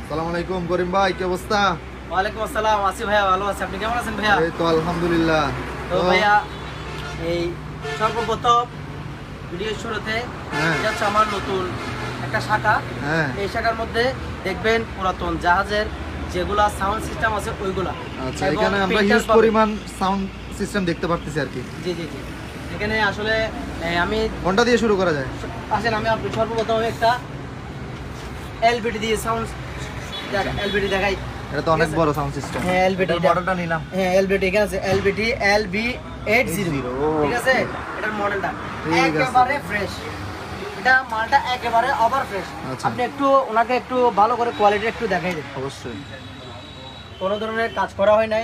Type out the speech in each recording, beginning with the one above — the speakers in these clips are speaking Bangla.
আসসালামু আলাইকুম করিম ভাই, কি অবস্থা? ওয়ালাইকুম আসসালাম, আসি ভাইয়া, ভালো আছি। আপনি কেমন আছেন ভাইয়া? এই তো আলহামদুলিল্লাহ। তো ভাইয়া এই সর্বপ্রথম ভিডিও শুরুতে হচ্ছে আমার নতুন একটা শাখা। এই শাখার মধ্যে দেখবেন পুরাতন জাহাজের যেগুলা সাউন্ড সিস্টেম আছে ওইগুলা। আচ্ছা, এখানে আমরা হিউজ পরিমাণ সাউন্ড সিস্টেম দেখতে পারতেছি আর কি। জি জি জি, এখানে আসলে আমি কোনটা দিয়ে শুরু করা যায়? আসেন আমি আপনি সর্বপ্রথম একটা এলবিডি দিয়ে সাউন্ড এলবিডি দেখাই। এটা তো অনেক বড় সাউন্ড সিস্টেম। হ্যাঁ, এলবিডি মডেলটা নিলাম। হ্যাঁ, এলবিডি এখানে আছে, এলবিডি LB80। ঠিক আছে, এটার মডেলটা একেবারে ফ্রেশ। এটা মালটা একেবারে ওভার ফ্রেশ। আপনি একটু ওনাকে একটু ভালো করে কোয়ালিটি একটু দেখাই দেন। অবশ্যই কোনো ধরনের কাজ করা হয় নাই।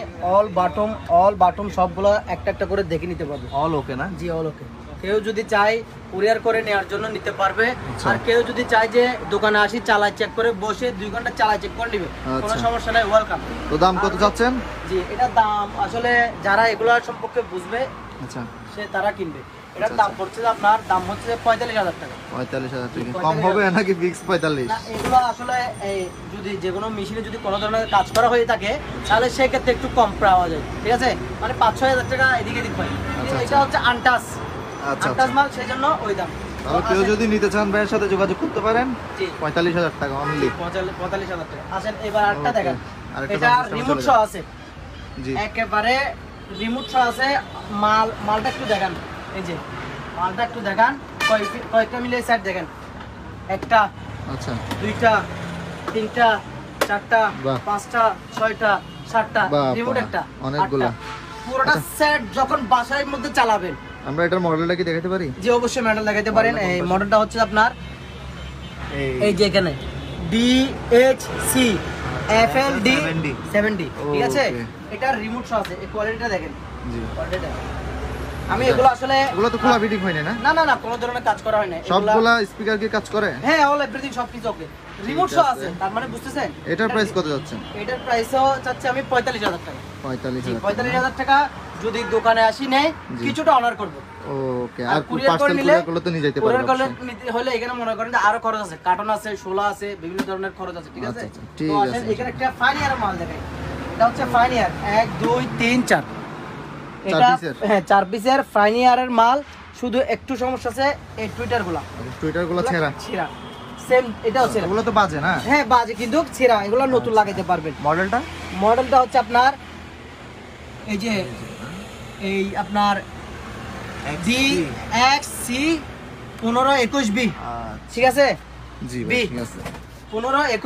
অল বাটম সবগুলো একটা একটা করে দেখে নিতে পারবে। অল ওকে না? জি, অল ওকে। কেউ যদি চায় কুরিয়ার করে নেওয়ার জন্য নিতে পারবে, আর কেউ যদি চায় যে দোকানে আসি চালাই চেক করে বসে 2 ঘন্টা চালাই চেক করে নেবে, কোনো সমস্যা নাই, ওয়েলকাম। তো দাম কত চাচ্ছেন? জি, এটা দাম আসলে যারা এগুলা সম্পর্কে বুঝবে আচ্ছা সে তারা কিনবে। এটার দাম পড়ছে আপনার দাম হচ্ছে 45,000 টাকা। 45,000 টাকা কম হবে নাকি ফিক্স 45? না, এগুলো আসলে এই যদি যে কোনো মেশিনে যদি কোনো ধরনের কাজ করা হয়ে থাকে তাহলে সেই ক্ষেত্রে একটু কম পাওয়া যায়। ঠিক আছে, মানে 5-6,000 টাকা এদিকে দিক হয়। এটা হচ্ছে আনটাচ মাল, সেই জন্য ওই দাম। তাহলে কেউ যদি নিতে চান ভাইয়ের সাথে যোগাযোগ করতে পারেন। 45,000 টাকা অনলি। 45,000 টাকা। আসেন এবার আরেকটা দেখেন, এটা রিমোট সহ আছে। জি, একেবারে রিমোট সহ আছে। মালটা একটু দেখান। এই যে মালটা একটু দেখান, কয়টা মিলে সেট দেখেন। একটা, আচ্ছা, দুইটা, তিনটা, চারটা, পাঁচটা, ছয়টা, সাতটা, রিমোট একটা, অনেকগুলা। পুরোটা সেট যখন বাসার মধ্যে চালাবেন। আমরা এটার মডেলটা কি দেখাতে পারি? জি, অবশ্যই মডেল দেখাতে পারেন। এই মডেলটা হচ্ছে আপনার এই যে এখানে DHC FLD 70। ঠিক আছে, এটা রিমোট সহ আছে। এই কোয়ালিটিটা দেখেন। জি, কোয়ালিটিটা আমি এগুলো আসলে এগুলো তো খোলা ফিটিং হয় না? না না, কোনো ধরনের কাজ করা হয় না। সবগুলা স্পিকার কি কাজ করে? হ্যাঁ, অল এভরিথিং সবকিছু ওকে। রিমোট সহ আছে, তার মানে বুঝতেছেন। এটার প্রাইস কত যাচ্ছে? এটার প্রাইসও চাচ্ছি আমি 45,000 টাকা। 45,000 টাকা। যদি দোকানে আসি নেই কিছুটা অনার করব। ওকে, আর পার্সেল কুরিয়ার করলে তো নিয়ে যেতে পারবে। কুরিয়ার করলে নিতে হলে এখানে মনে করেন যে আরো খরচ আছে, কার্টন আছে, শোলা আছে, বিভিন্ন ধরনের খরচ আছে। ঠিক আছে, ঠিক আছে। এখানে একটা ফাইনিয়ার মাল দেখাই। এটা হচ্ছে ফাইনিয়ার 1 2 3 4। এটা হ্যাঁ 4 পিসের ফাইনিয়ারের মাল। শুধু একটু সমস্যা আছে, এই টুইটারগুলো ছেঁড়া। সেম এটাও ছেঁড়া। এগুলো তো বাজে না? হ্যাঁ, বাজে কিন্তু ছেঁড়া। এগুলো নতুন লাগাইতে পারবেন। মডেলটা হচ্ছে আপনার এই যে এই আপনার DXC 1521B। ঠিক আছে, জি, ঠিক আছে। 1521